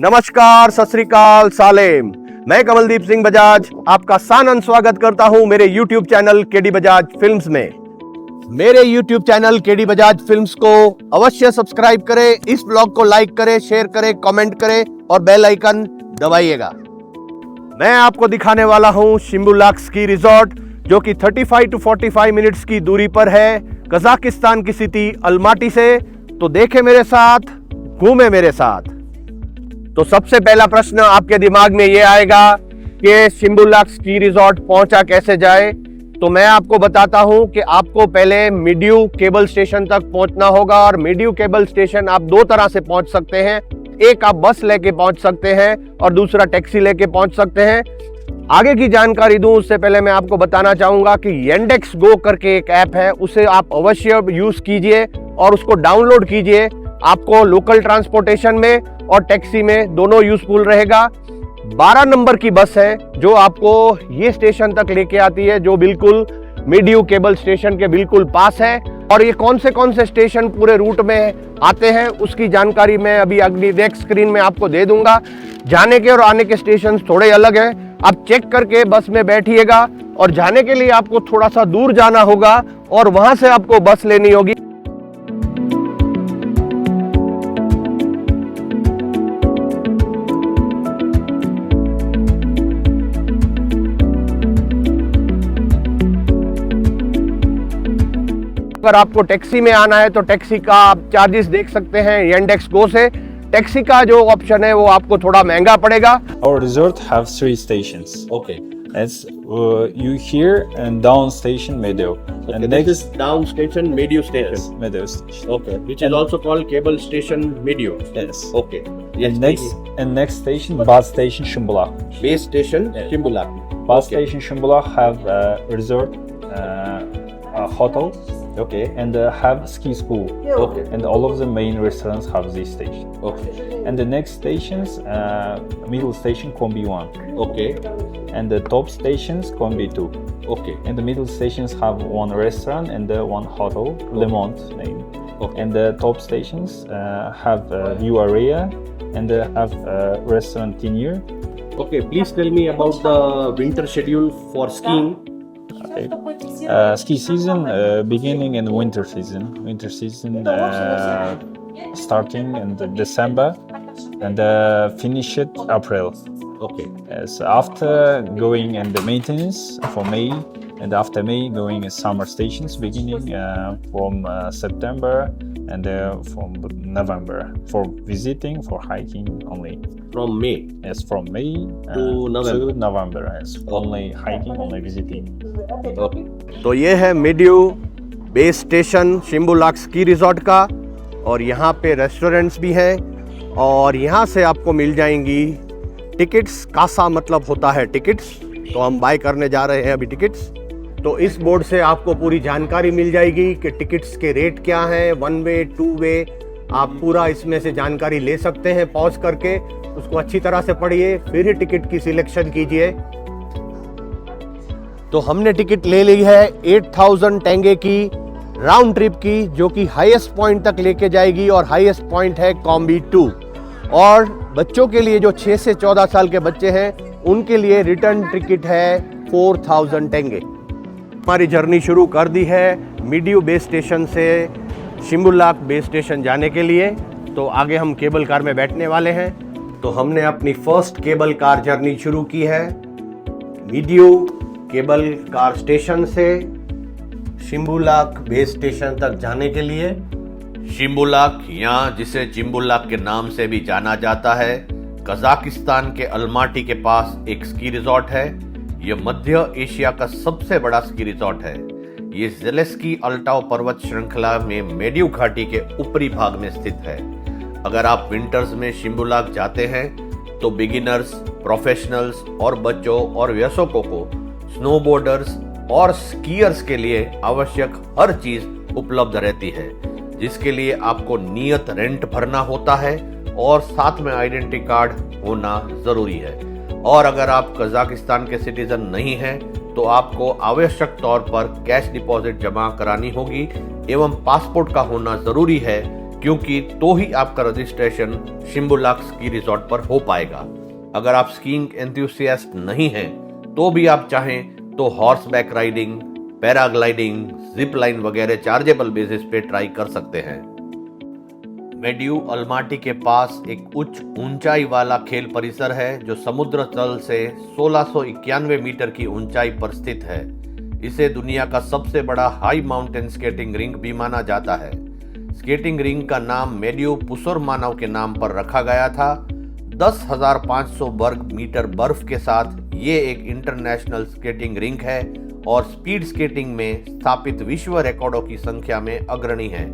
नमस्कार, सत श्री अकाल, सालेम। मैं कमलदीप सिंह बजाज आपका सानंद स्वागत करता हूं मेरे YouTube channel KD Bajaj films में। मेरे YouTube channel KD Bajaj films को अवश्य सब्सक्राइब करें, इस ब्लॉग को लाइक करें, शेयर करें, कमेंट करें और बेल आइकन दबाइएगा। मैं आपको दिखाने वाला हूं शिम्बुलाक स्की रिजॉर्ट, जो कि 35 to 45 मिनट्स की दूरी पर है कजाकिस्तान की सिटी अलमाटी से। तो देखें मेरे साथ, घूमे मेरे साथ। तो सबसे पहला प्रश्न आपके दिमाग में ये आएगा कि शिम्बुलाक स्की रिजॉर्ट पहुंचा कैसे जाए। तो मैं आपको बताता हूं कि आपको पहले मिड्यू केबल स्टेशन तक पहुंचना होगा, और मिड्यू केबल स्टेशन आप दो तरह से पहुंच सकते हैं। एक आप बस लेके पहुंच सकते हैं और दूसरा टैक्सी लेके पहुंच सकते हैं। आगे की जानकारी दूं उससे पहले मैं आपको बताना चाहूंगा कि Yandex Go करके एक ऐप है, उसे आप अवश्य यूज कीजिए और उसको डाउनलोड कीजिए। आपको लोकल ट्रांसपोर्टेशन में और टैक्सी में दोनों यूजफुल रहेगा। 12 नंबर की बस है जो आपको ये स्टेशन तक लेके आती है, जो बिल्कुल मिड्यू केबल स्टेशन के बिल्कुल पास है। और ये कौन से स्टेशन पूरे रूट में आते हैं उसकी जानकारी मैं अभी अगली नेक्स्ट स्क्रीन में आपको दे दूंगा। जाने के और आने के स्टेशन थोड़े अलग हैं, आप चेक करके बस में बैठिएगा। और जाने के लिए आपको थोड़ा सा दूर जाना होगा और वहां से आपको बस लेनी होगी। अगर आपको टैक्सी में आना है तो टैक्सी का आप चार्जेस देख सकते हैं Yandex Go से। टैक्सी का जो ऑप्शन है वो आपको थोड़ा महंगा पड़ेगा। Our resort have 3 stations. Okay. It's you here and down station Meadow. And This is down station, Medio station. yes, Meadow station. Okay, which is also called cable station Medio. Yes. Okay. And next station bus station Shimbulak. Base station Yes. Shimbulak. Bus Okay. station Shimbulak have resort, a hotel, Okay. and have ski school. Okay. And all of the main restaurants have this station. Okay. And the next stations, middle station Combi 1, Okay. and the top stations Combi 2. Okay. And the middle stations have one restaurant and one hotel, Le Monde name. Okay. And the top stations have view area and have restaurant in here. Okay. Please tell me about the winter schedule for skiing. Okay. Ski season beginning in winter season. Winter season starting in December and finish it April. Okay. Yes, after going in the maintenance for May, and after May going in summer stations beginning from September and from November for visiting, for hiking only. From May. Yes, from May To November. to November. Yes, only hiking, only visiting. Okay. तो ये है Medeu base station Shymbulak ski resort का, और यहाँ पे restaurants भी हैं और यहाँ से आपको मिल जाएंगी टिकट्स। कासा मतलब होता है टिकट्स, तो हम बाय करने जा रहे हैं अभी टिकट्स। तो इस बोर्ड से आपको पूरी जानकारी मिल जाएगी कि टिकट्स के रेट क्या हैं, 1 वे 2 वे, आप पूरा इसमें से जानकारी ले सकते हैं। पॉज करके उसको अच्छी तरह से पढ़िए, फिर ही टिकट की सिलेक्शन कीजिए। तो हमने टिकट ले ली है 8000 टेंगे की राउंड ट्रिप की, जो कि हाईएस्ट पॉइंट तक लेके जाएगी, और हाईएस्ट पॉइंट है कॉम्बी 2। और बच्चों के लिए जो 6 से 14 साल के बच्चे हैं उनके लिए रिटर्न टिकट है 4000 टेंगे। हमारी जर्नी शुरू कर दी है मिड्यू बेस स्टेशन से शिम्बुलाक बेस स्टेशन जाने के लिए। तो आगे हम केबल कार में बैठने वाले हैं। तो हमने अपनी फर्स्ट केबल कार जर्नी शुरू की है मिड्यू केबल कार स्टेशन से शिम्बुलाक बेस स्टेशन तक जाने के लिए। शिम्बुलाक, या जिसे चिम्बुलाक के नाम से भी जाना जाता है, कजाकिस्तान के अलमाटी के पास एक स्की रिजॉर्ट है। यह मध्य एशिया का सबसे बड़ा स्की रिजॉर्ट है। ये ज़ेलेस्की अल्टाव पर्वत श्रृंखला में मेड्यू घाटी के ऊपरी भाग में स्थित है। अगर आप विंटर्स में शिम्बुलाक जाते हैं तो बिगिनर्स, प्रोफेशनल्स और बच्चों और वयस्कों को, स्नोबोर्डर्स और स्कीयर्स के लिए आवश्यक हर चीज उपलब्ध रहती है, जिसके लिए आपको नियत रेंट भरना होता है और साथ में आइडेंटिटी कार्ड होना जरूरी है। और अगर आप कजाकिस्तान के सिटीजन नहीं हैं तो आपको आवश्यक तौर पर कैश डिपॉजिट जमा करानी होगी एवं पासपोर्ट का होना जरूरी है, क्योंकि तो ही आपका रजिस्ट्रेशन शिम्बुलाक स्की रिजॉर्ट पर हो पाएगा। अगर आप स्कीइंग एंथुसियास्ट नहीं हैं तो भी आप चाहें तो horse back riding, paragliding, zip line वगैरह चार्जेबल बेसिस पे ट्राई कर सकते हैं। मेड्यू अलमाटी के पास एक उच्च ऊंचाई वाला खेल परिसर है जो समुद्र तल से 1691 मीटर की ऊंचाई पर स्थित है। इसे दुनिया का सबसे बड़ा हाई माउंटेन स्केटिंग रिंक भी माना जाता है। स्केटिंग रिंक का नाम मेड्यू पुसोरमानव के नाम पर रखा गया था। 10,500 वर्ग मीटर बर्फ के साथ ये एक इंटरनेशनल स्केटिंग रिंक है और स्पीड स्केटिंग में स्थापित विश्व रिकॉर्डों की संख्या में अग्रणी है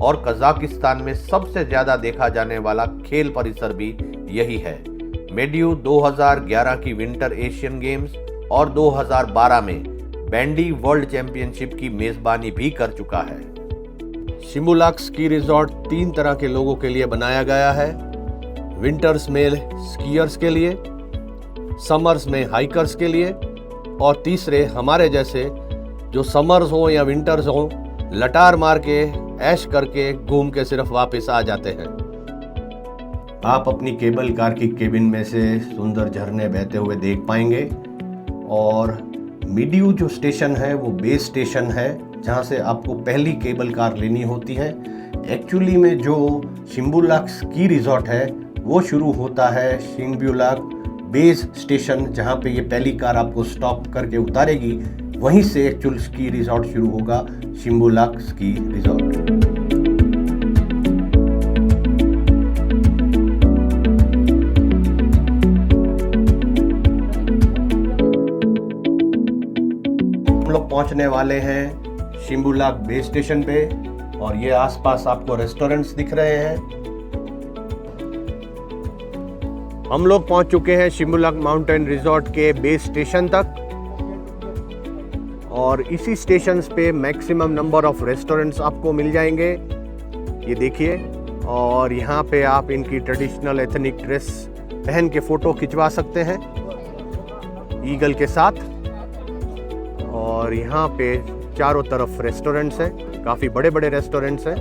और कजाकिस्तान में सबसे ज्यादा देखा जाने वाला खेल परिसर भी यही है। मेड्यू 2011 की विंटर एशियन गेम्स और 2012 में बैंडी वर्ल्ड चैंपियनशिप की मेजबानी भी कर चुका है। शिम्बुलाक स्की रिजॉर्ट 3 तरह के लोगों के लिए बनाया गया है। विंटर्स में स्कीयर्स के लिए, समर्स में हाइकर्स के लिए और तीसरे हमारे जैसे जो समर्स हो या विंटर्स हो, लटार मार के ऐश करके घूम के सिर्फ वापस आ जाते हैं। आप अपनी केबल कार की केबिन में से सुंदर झरने बहते हुए देख पाएंगे और मेड्यू जो स्टेशन है वो बेस स्टेशन है जहाँ से आपको पहली केबल कार लेनी होती है। एक्चुअली में जो शिम्बुलाक स्की रिजॉर्ट है वो शुरू होता है शिम्बुलाक बेस स्टेशन, जहाँ पे ये पहली कार आपको स्टॉप करके उतारेगी। वहीं से एक्चुअल स्की रिजॉर्ट शुरू होगा, शिम्बुलाक स्की रिजॉर्ट। हम लोग पहुंचने वाले हैं शिम्बुलाक बेस स्टेशन पे और ये आसपास आपको रेस्टोरेंट्स दिख रहे हैं। हम लोग पहुंच चुके हैं शिम्बुलाक माउंटेन रिजॉर्ट के बेस स्टेशन तक और इसी स्टेशन पे मैक्सिमम नंबर ऑफ रेस्टोरेंट्स आपको मिल जाएंगे। ये देखिए, और यहाँ पे आप इनकी ट्रेडिशनल एथनिक ड्रेस पहन के फोटो खिंचवा सकते हैं ईगल के साथ। और यहाँ पे चारों तरफ रेस्टोरेंट्स हैं, काफ़ी बड़े बड़े रेस्टोरेंट्स हैं।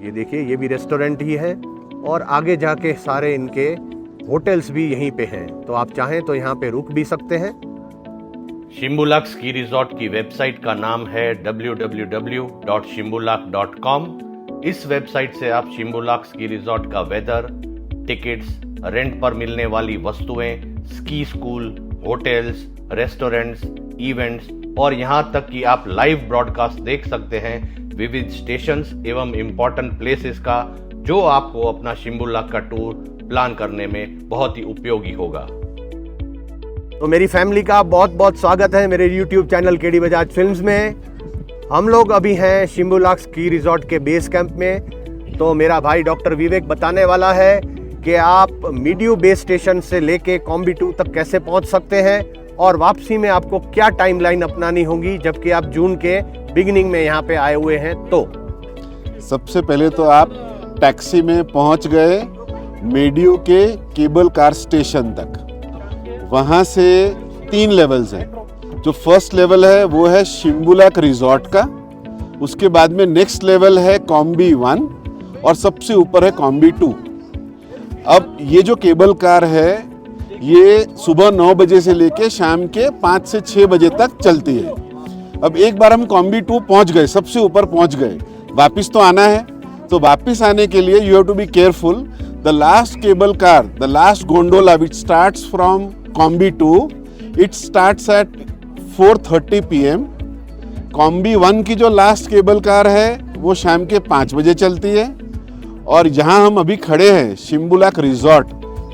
ये देखिए, ये भी रेस्टोरेंट ही है और आगे जाके सारे इनके होटल्स भी यहीं पे हैं, तो आप चाहें तो यहाँ पे रुक भी सकते हैं। शिम्बुलाक स्की रिजॉर्ट की वेबसाइट का नाम है www.shimbulak.com। इस वेबसाइट से आप शिम्बुलाक स्की रिजॉर्ट का वेदर, टिकट्स, रेंट पर मिलने वाली वस्तुएं, ski school, hotels, restaurants, events और यहाँ तक कि आप लाइव ब्रॉडकास्ट देख सकते हैं विविध स्टेशंस एवं इम्पोर्टेंट प्लेसेस का, जो आपको अपना शिम्बुलाक का टूर प्लान करने में बहुत ही उपयोगी होगा। तो मेरी फैमिली का बहुत बहुत स्वागत है मेरे YouTube channel KD Bajaj films में। हम लोग अभी हैं शिम्बुलाक स्की रिजॉर्ट के बेस कैंप में। तो मेरा भाई डॉक्टर विवेक बताने वाला है कि आप मेड्यू बेस स्टेशन से लेके कॉम्बी-2 तक कैसे पहुंच सकते हैं और वापसी में आपको क्या टाइमलाइन अपनानी होगी, जबकि आप जून के बिगिनिंग में यहाँ पे आए हुए हैं। तो सबसे पहले तो आप टैक्सी में पहुंच गए मेड्यू के केबल कार स्टेशन तक। वहाँ से 3 लेवल्स हैं। जो फर्स्ट लेवल है वो है शिम्बुलाक रिजॉर्ट का, उसके बाद में नेक्स्ट लेवल है कॉम्बी-1 और सबसे ऊपर है कॉम्बी-2। अब ये जो केबल कार है ये सुबह 9 बजे से लेके शाम के 5 से 6 बजे तक चलती है। अब एक बार हम कॉम्बी-2 पहुंच गए, सबसे ऊपर पहुंच गए, वापस तो आना है। तो वापस आने के लिए you have to be careful. The last cable car, the last gondola which starts from कॉम्बी-2, इट स्टार्ट्स एट 4:30 PM। कॉम्बी-1 की जो लास्ट केबल कार है वो शाम के 5 बजे चलती है और जहां हम अभी खड़े हैं शिम्बुलाक रिजॉर्ट,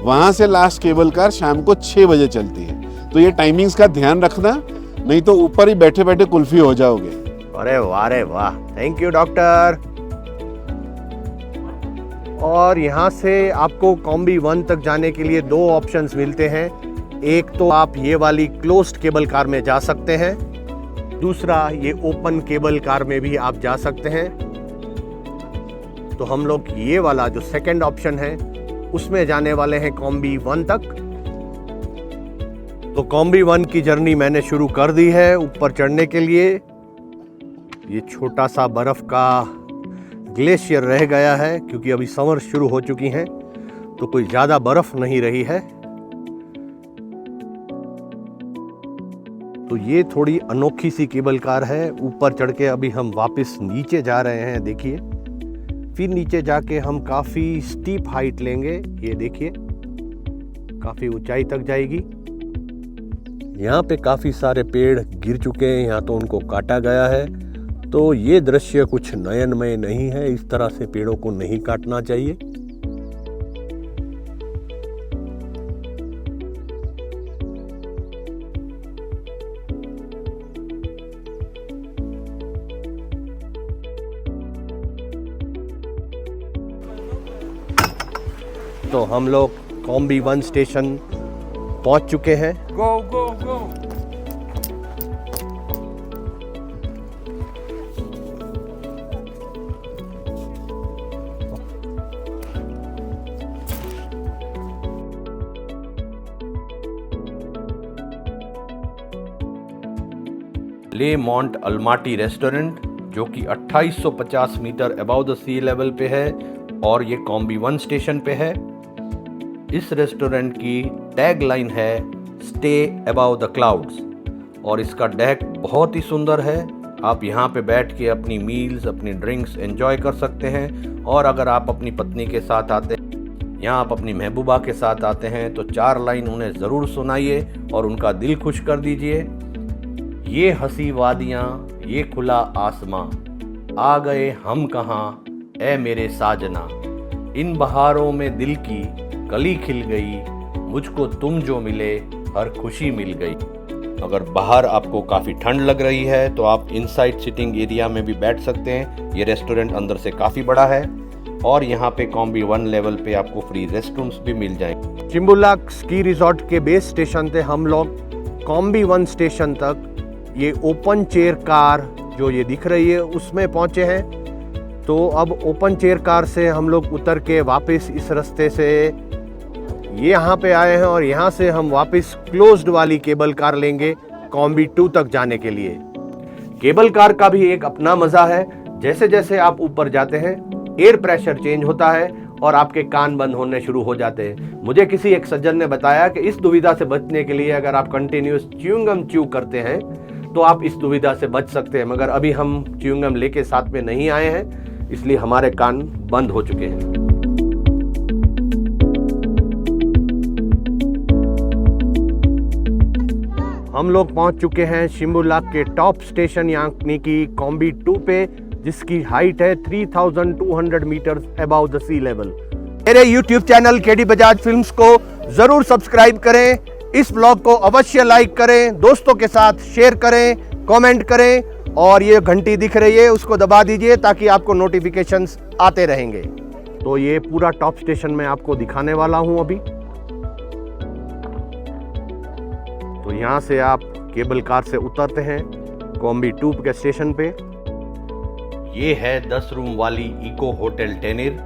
वहां से लास्ट केबल कार शाम को 6 बजे चलती है। तो ये टाइमिंग्स का ध्यान रखना, नहीं तो ऊपर ही बैठे बैठे कुल्फी हो जाओगे। अरे वाह, थैंक यू डॉक्टर। और यहाँ से आपको कॉम्बी-1 तक जाने के लिए 2 ऑप्शंस मिलते हैं। एक तो आप ये वाली क्लोज्ड केबल कार में जा सकते हैं, दूसरा ये ओपन केबल कार में भी आप जा सकते हैं। तो हम लोग ये वाला जो सेकंड ऑप्शन है उसमें जाने वाले हैं कॉम्बी-1 तक। तो कॉम्बी-1 की जर्नी मैंने शुरू कर दी है ऊपर चढ़ने के लिए। ये छोटा सा बर्फ का ग्लेशियर रह गया है, क्योंकि अभी समर शुरू हो चुकी हैं तो कोई ज़्यादा बर्फ नहीं रही है। तो ये थोड़ी अनोखी सी केबल कार है। ऊपर चढ़ के अभी हम वापस नीचे जा रहे हैं, देखिए। फिर नीचे जाके हम काफ़ी स्टीप हाइट लेंगे, ये देखिए काफ़ी ऊंचाई तक जाएगी। यहाँ पे काफ़ी सारे पेड़ गिर चुके हैं, यहाँ तो उनको काटा गया है। तो ये दृश्य कुछ नयनमय नहीं है, इस तरह से पेड़ों को नहीं काटना चाहिए। तो हम लोग कॉम्बी 1 स्टेशन पहुंच चुके हैं। Go, go, go! ले मॉन्ट अल्माटी रेस्टोरेंट, जो कि 2850 meter above the sea level पे है और ये कॉम्बी 1 स्टेशन पे है। इस रेस्टोरेंट की टैग लाइन है स्टे अबव द क्लाउड्स और इसका डेक बहुत ही सुंदर है। आप यहाँ पे बैठ के अपनी मील्स, अपनी ड्रिंक्स एंजॉय कर सकते हैं। और अगर आप अपनी पत्नी के साथ आते हैं या आप अपनी महबूबा के साथ आते हैं तो 4 लाइन उन्हें ज़रूर सुनाइए और उनका दिल खुश कर दीजिए। ये हंसी वादियाँ, ये खुला आसमां, आ गए हम कहाँ ऐ मेरे साजना। इन बहारों में दिल की कली खिल गई, मुझको तुम जो मिले हर खुशी मिल गई। अगर बाहर आपको काफ़ी ठंड लग रही है तो आप इनसाइड सिटिंग एरिया में भी बैठ सकते हैं। ये रेस्टोरेंट अंदर से काफ़ी बड़ा है और यहाँ पे कॉम्बी 1 लेवल पे आपको फ्री रेस्टरूम्स भी मिल जाएंगे। चिंबुलाक स्की रिजॉर्ट के बेस स्टेशन से हम लोग कॉम्बी 1 स्टेशन तक ये ओपन चेयर कार जो ये दिख रही है उसमें पहुँचे हैं। तो अब ओपन चेयर कार से हम लोग उतर के वापस इस रास्ते से ये यहाँ पे आए हैं और यहाँ से हम वापस क्लोज्ड वाली केबल कार लेंगे कॉम्बी 2 तक जाने के लिए। केबल कार का भी एक अपना मज़ा है। जैसे जैसे आप ऊपर जाते हैं एयर प्रेशर चेंज होता है और आपके कान बंद होने शुरू हो जाते हैं। मुझे किसी एक सज्जन ने बताया कि इस दुविधा से बचने के लिए अगर आप कंटिन्यूस च्युइंगम च्यू करते हैं तो आप इस दुविधा से बच सकते हैं। मगर अभी हम च्युइंगम लेके साथ में नहीं आए हैं, इसलिए हमारे कान बंद हो चुके हैं। हम लोग पहुंच चुके हैं शिम्बुलाक के टॉप स्टेशन यानी कि कॉम्बी 2 पे, जिसकी हाइट है 3200 meter above the sea level. मेरे YouTube channel KD Bajaj films को जरूर सब्सक्राइब करें, इस ब्लॉग को अवश्य लाइक करें, दोस्तों के साथ शेयर करें, कमेंट करें और ये घंटी दिख रही है उसको दबा दीजिए ताकि आपको नोटिफिकेशंस आते रहेंगे। तो ये पूरा टॉप स्टेशन मैं आपको दिखाने वाला हूं अभी। तो यहाँ से आप केबल कार से उतरते हैं कॉम्बी 2 के स्टेशन पे। ये है 10 रूम वाली इको होटल टेनिर।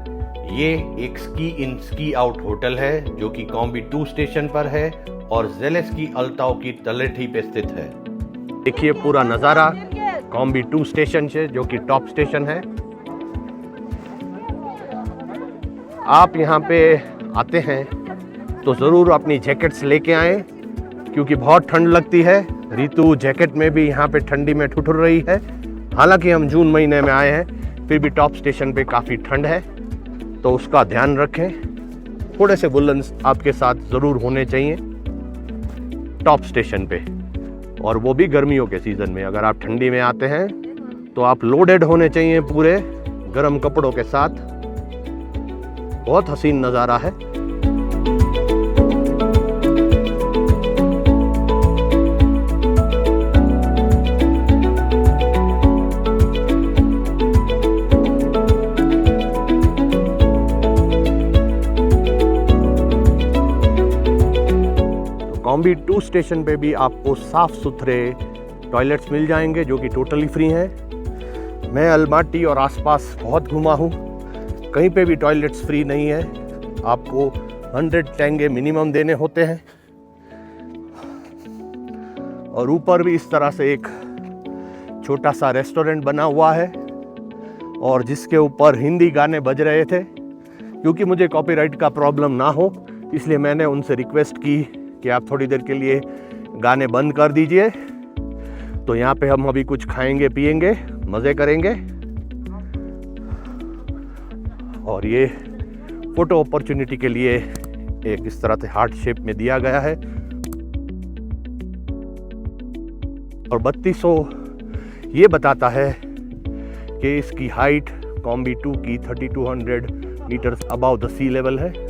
ये एक स्की इन स्की आउट होटल है जो कि कॉम्बी 2 स्टेशन पर है और ज़ेलेस्की अल्ताओ की तलेठी पे स्थित है। देखिए पूरा नज़ारा कॉम्बी 2 स्टेशन से, जो कि टॉप स्टेशन है। आप यहाँ पे आते हैं तो ज़रूर अपनी जैकेट्स लेके आएँ क्योंकि बहुत ठंड लगती है। ऋतु जैकेट में भी यहाँ पे ठंडी में ठुठुर रही है। हालांकि हम जून महीने में आए हैं, फिर भी टॉप स्टेशन पे काफ़ी ठंड है, तो उसका ध्यान रखें। थोड़े से वुलन्स आपके साथ ज़रूर होने चाहिए टॉप स्टेशन पे, और वो भी गर्मियों के सीज़न में। अगर आप ठंडी में आते हैं तो आप लोडेड होने चाहिए पूरे गर्म कपड़ों के साथ। बहुत हसीन नज़ारा है। कॉम्बी 2 स्टेशन पे भी आपको साफ सुथरे टॉयलेट्स मिल जाएंगे जो कि टोटली फ्री हैं। मैं अल्माटी और आसपास बहुत घुमा हूँ, कहीं पे भी टॉयलेट्स फ्री नहीं है। आपको 100 टेंगे मिनिमम देने होते हैं। और ऊपर भी इस तरह से एक छोटा सा रेस्टोरेंट बना हुआ है और जिसके ऊपर हिंदी गाने बज रहे थे। क्योंकि मुझे कॉपीराइट का प्रॉब्लम ना हो इसलिए मैंने उनसे रिक्वेस्ट की कि आप थोड़ी देर के लिए गाने बंद कर दीजिए। तो यहाँ पे हम अभी कुछ खाएंगे पिएंगे, मज़े करेंगे और ये फ़ोटो अपॉर्चुनिटी के लिए एक इस तरह से हार्ट शेप में दिया गया है। और 3200 ये बताता है कि इसकी हाइट कॉम्बी 2 की 3200 meters above the sea level है।